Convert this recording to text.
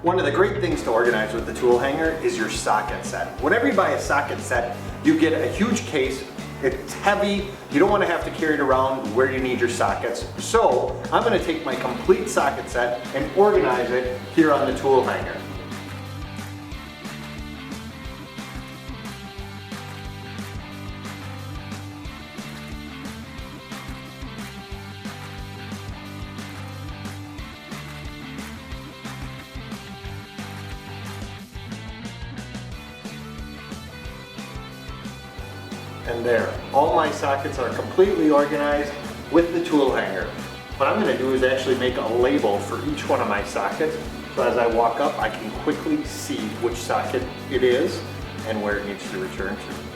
One of the great things to organize with the tool hanger is your socket set. Whenever you buy a socket set, you get a huge case. It's heavy. You don't want to have to carry it around where you need your sockets. So I'm going to take my complete socket set and organize it here on the tool hanger. And there, all my sockets are completely organized with the tool hanger. What I'm going to do is actually make a label for each one of my sockets, so as I walk up I can quickly see which socket it is and where it needs to return to.